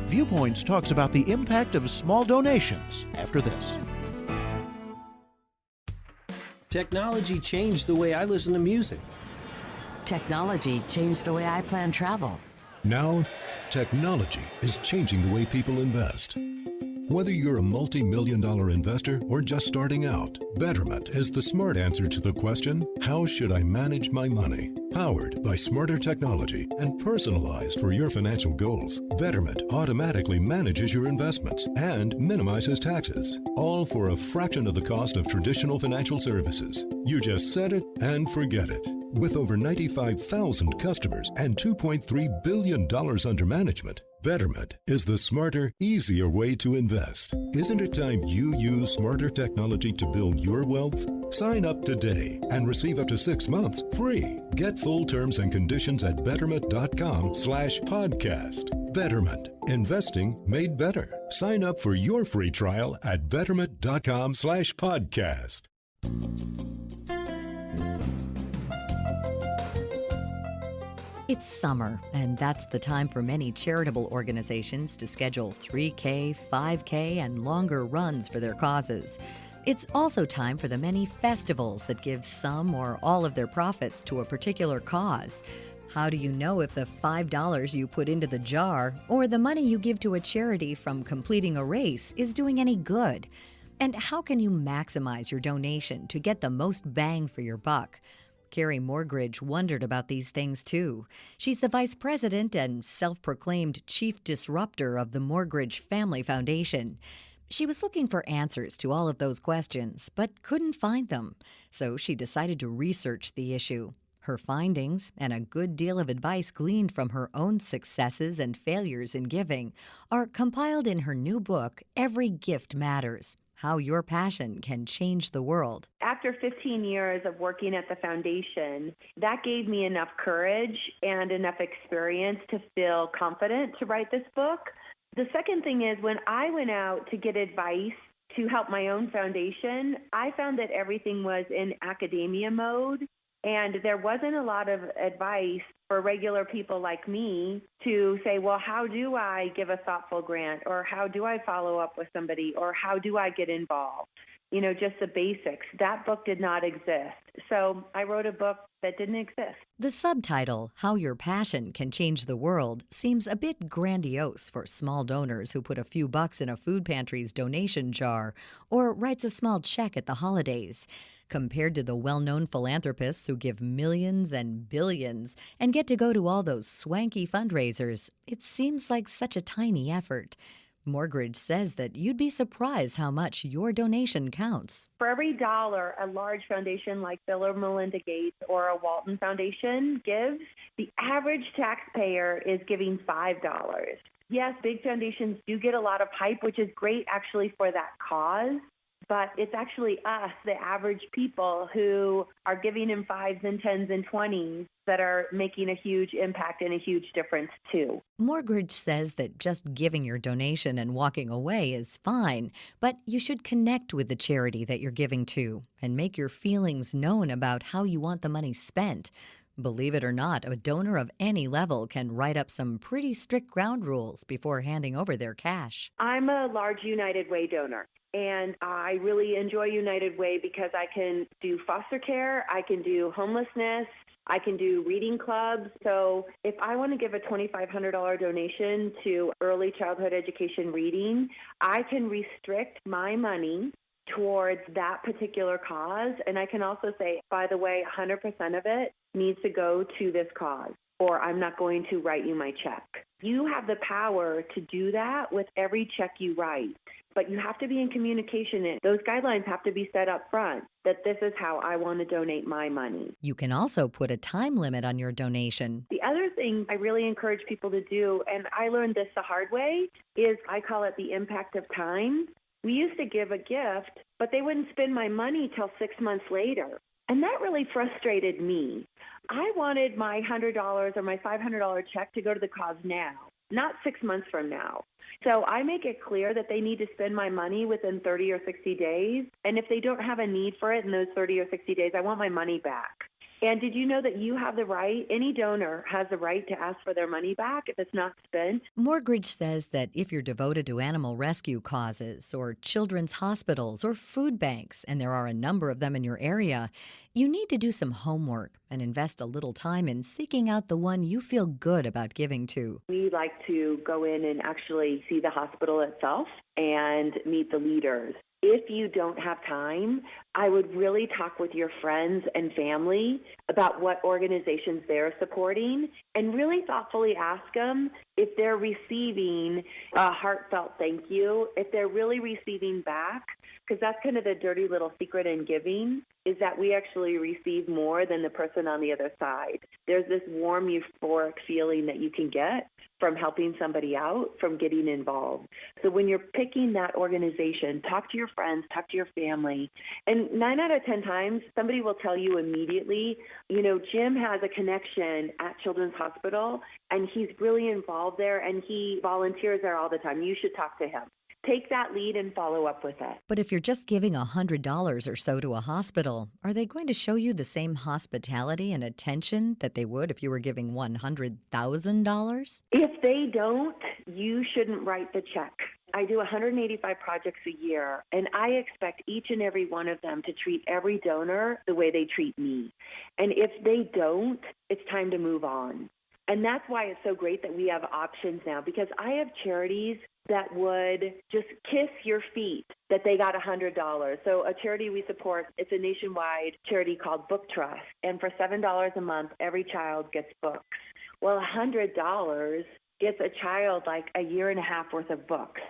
Viewpoints talks about the impact of small donations after this. Technology changed the way I listen to music. Technology changed the way I plan travel. Now, technology is changing the way people invest. Whether you're a multi-million-dollar investor or just starting out, Betterment is the smart answer to the question, how should I manage my money? Powered by smarter technology and personalized for your financial goals, Betterment automatically manages your investments and minimizes taxes, all for a fraction of the cost of traditional financial services. You just set it and forget it. With over 95,000 customers and $2.3 billion under management, Betterment is the smarter, easier way to invest. Isn't it time you use smarter technology to build your wealth? Sign up today and receive up to 6 months free. Get full terms and conditions at betterment.com/podcast. Betterment. Investing made better. Sign up for your free trial at betterment.com/podcast. It's summer, and that's the time for many charitable organizations to schedule 3K, 5K, and longer runs for their causes. It's also time for the many festivals that give some or all of their profits to a particular cause. How do you know if the $5 you put into the jar or the money you give to a charity from completing a race is doing any good? And how can you maximize your donation to get the most bang for your buck? Carrie Morgridge wondered about these things, too. She's the vice president and self-proclaimed chief disruptor of the Morgridge Family Foundation. She was looking for answers to all of those questions, but couldn't find them. So she decided to research the issue. Her findings, and a good deal of advice gleaned from her own successes and failures in giving, are compiled in her new book, Every Gift Matters: How Your Passion Can Change the World. After 15 years of working at the foundation, that gave me enough courage and enough experience to feel confident to write this book. The second thing is, when I went out to get advice to help my own foundation, I found that everything was in academia mode, and there wasn't a lot of advice for regular people like me to say, well, how do I give a thoughtful grant, or how do I follow up with somebody, or how do I get involved? You know, just the basics. That book did not exist. So I wrote a book that didn't exist. The subtitle, How Your Passion Can Change the World, seems a bit grandiose for small donors who put a few bucks in a food pantry's donation jar or writes a small check at the holidays. Compared to the well-known philanthropists who give millions and billions and get to go to all those swanky fundraisers, it seems like such a tiny effort. Morgridge says that you'd be surprised how much your donation counts. For every dollar a large foundation like Bill or Melinda Gates or a Walton Foundation gives, the average taxpayer is giving $5. Yes, big foundations do get a lot of hype, which is great actually for that cause. But it's actually us, the average people, who are giving in 5s and 10s and 20s that are making a huge impact and a huge difference, too. Morgridge says that just giving your donation and walking away is fine, but you should connect with the charity that you're giving to and make your feelings known about how you want the money spent. Believe it or not, a donor of any level can write up some pretty strict ground rules before handing over their cash. I'm a large United Way donor. And I really enjoy United Way because I can do foster care, I can do homelessness, I can do reading clubs. So if I want to give a $2,500 donation to early childhood education reading, I can restrict my money towards that particular cause. And I can also say, by the way, 100% of it needs to go to this cause, or I'm not going to write you my check. You have the power to do that with every check you write. But you have to be in communication, and those guidelines have to be set up front, that this is how I want to donate my money. You can also put a time limit on your donation. The other thing I really encourage people to do, and I learned this the hard way, is I call it the impact of time. We used to give a gift, but they wouldn't spend my money till 6 months later. And that really frustrated me. I wanted my $100 or my $500 check to go to the cause now, not 6 months from now. So I make it clear that they need to spend my money within 30 or 60 days. And if they don't have a need for it in those 30 or 60 days, I want my money back. And did you know that you have the right, any donor has the right to ask for their money back if it's not spent? Morgridge says that if you're devoted to animal rescue causes or children's hospitals or food banks, and there are a number of them in your area, you need to do some homework and invest a little time in seeking out the one you feel good about giving to. We like to go in and actually see the hospital itself and meet the leaders. If you don't have time, I would really talk with your friends and family about what organizations they're supporting and really thoughtfully ask them if they're receiving a heartfelt thank you, if they're really receiving back, because that's kind of the dirty little secret in giving, is that we actually receive more than the person on the other side. There's this warm, euphoric feeling that you can get from helping somebody out, from getting involved. So when you're picking that organization, talk to your friends, talk to your family. And 9 out of 10 times, somebody will tell you immediately, Jim has a connection at Children's Hospital, and he's really involved there, and he volunteers there all the time. You should talk to him. Take that lead and follow up with it. But if you're just giving $100 or so to a hospital, are they going to show you the same hospitality and attention that they would if you were giving $100,000? If they don't, you shouldn't write the check. I do 185 projects a year, and I expect each and every one of them to treat every donor the way they treat me. And if they don't, it's time to move on. And that's why it's so great that we have options now, because I have charities that would just kiss your feet that they got $100. So a charity we support, it's a nationwide charity called Book Trust. And for $7 a month, every child gets books. Well, $100 gets a child like a year and a half worth of books.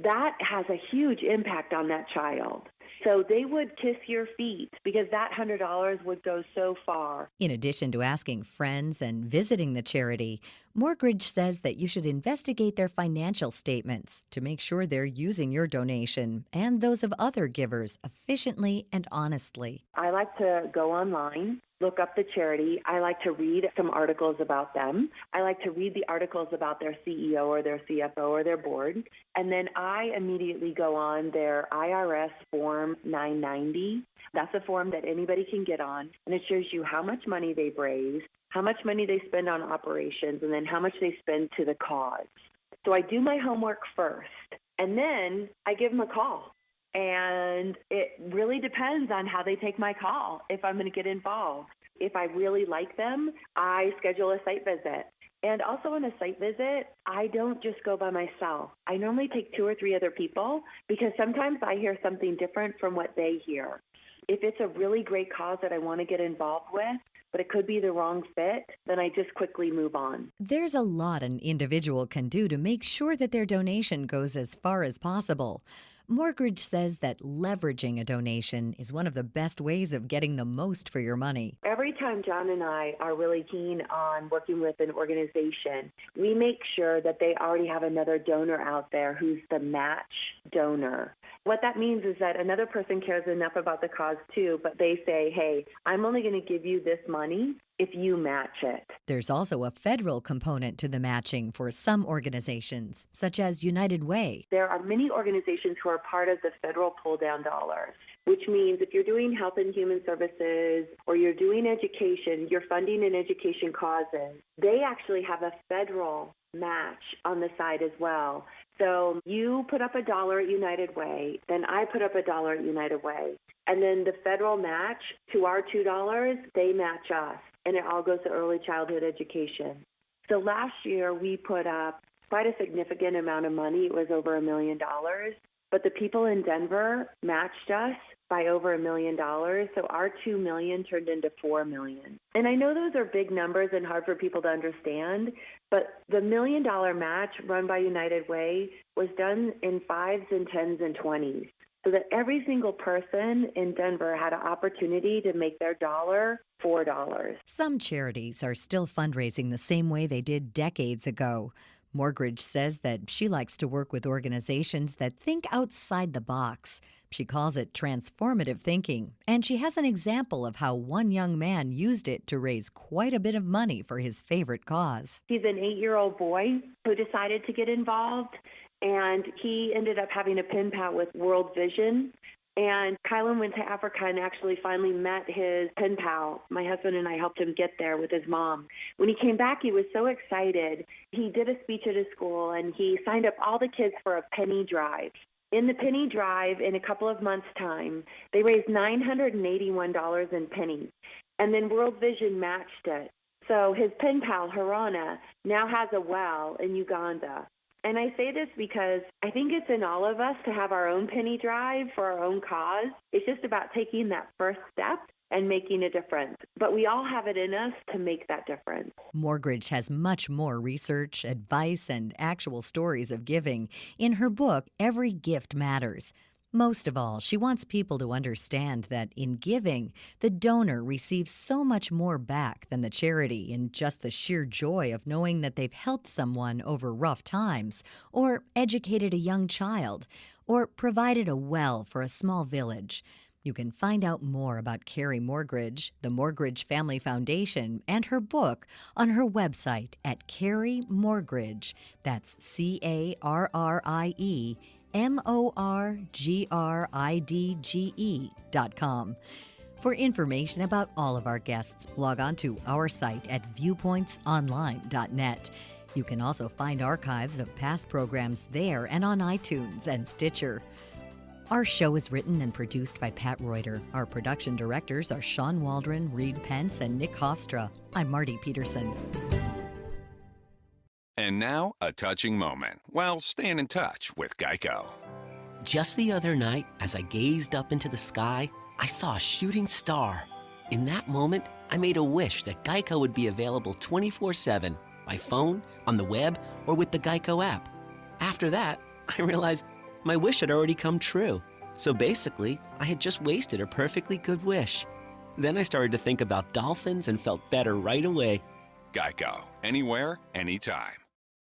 That has a huge impact on that child. So they would kiss your feet because that $100 would go so far. In addition to asking friends and visiting the charity, Morgridge says that you should investigate their financial statements to make sure they're using your donation and those of other givers efficiently and honestly. I like to go online, look up the charity. I like to read some articles about them. I like to read the articles about their CEO or their CFO or their board. And then I immediately go on their IRS Form 990. That's a form that anybody can get on, and it shows you how much money they've raised, how much money they spend on operations, and then how much they spend to the cause. So I do my homework first, and then I give them a call. And it really depends on how they take my call, if I'm going to get involved. If I really like them, I schedule a site visit. And also on a site visit, I don't just go by myself. I normally take 2 or 3 other people because sometimes I hear something different from what they hear. If it's a really great cause that I want to get involved with, but it could be the wrong fit, then I just quickly move on. There's a lot an individual can do to make sure that their donation goes as far as possible. Morgridge says that leveraging a donation is one of the best ways of getting the most for your money. Every time John and I are really keen on working with an organization, we make sure that they already have another donor out there who's the match donor. What that means is that another person cares enough about the cause too, but they say, hey, I'm only going to give you this money if you match it. There's also a federal component to the matching for some organizations, such as United Way. There are many organizations who are part of the federal pull-down dollars, which means if you're doing health and human services or you're doing education, you're funding in education causes, they actually have a federal match on the side as well. So you put up $1 at United Way, then I put up $1 at United Way, and then the federal match to our $2, they match us, and it all goes to early childhood education. So last year we put up quite a significant amount of money. It was over $1 million, but the people in Denver matched us by over $1 million. So our $2 million turned into $4 million. And I know those are big numbers and hard for people to understand, but the $1 million match run by United Way was done in 5s and 10s and 20s. So that every single person in Denver had an opportunity to make their dollar $4. Some charities are still fundraising the same way they did decades ago. Morgridge says that she likes to work with organizations that think outside the box. She calls it transformative thinking, and she has an example of how one young man used it to raise quite a bit of money for his favorite cause. He's an 8-year-old boy who decided to get involved, and he ended up having a pen pal with World Vision. And Kylan went to Africa and actually finally met his pen pal. My husband and I helped him get there with his mom. When he came back, he was so excited. He did a speech at his school, and he signed up all the kids for a penny drive. In the penny drive, in a couple of months' time, they raised $981 in pennies. And then World Vision matched it. So his pen pal, Harana, now has a well in Uganda. And I say this because I think it's in all of us to have our own penny drive for our own cause. It's just about taking that first step and making a difference. But we all have it in us to make that difference. Morgridge has much more research, advice, and actual stories of giving in her book, Every Gift Matters. Most of all, she wants people to understand that in giving, the donor receives so much more back than the charity in just the sheer joy of knowing that they've helped someone over rough times, or educated a young child, or provided a well for a small village. You can find out more about Carrie Morgridge, the Morgridge Family Foundation, and her book on her website at Carrie Morgridge. That's CarrieMorgridge.com. For information about all of our guests, log on to our site at viewpointsonline.net. You can also find archives of past programs there and on iTunes and Stitcher. Our show is written and produced by Pat Reuter. Our production directors are Sean Waldron, Reed Pence, and Nick Hofstra. I'm Marty Peterson. And now, a touching moment while staying in touch with Geico. Just the other night, as I gazed up into the sky, I saw a shooting star. In that moment, I made a wish that Geico would be available 24/7, by phone, on the web, or with the Geico app. After that, I realized my wish had already come true. So basically, I had just wasted a perfectly good wish. Then I started to think about dolphins and felt better right away. Geico. Anywhere, anytime.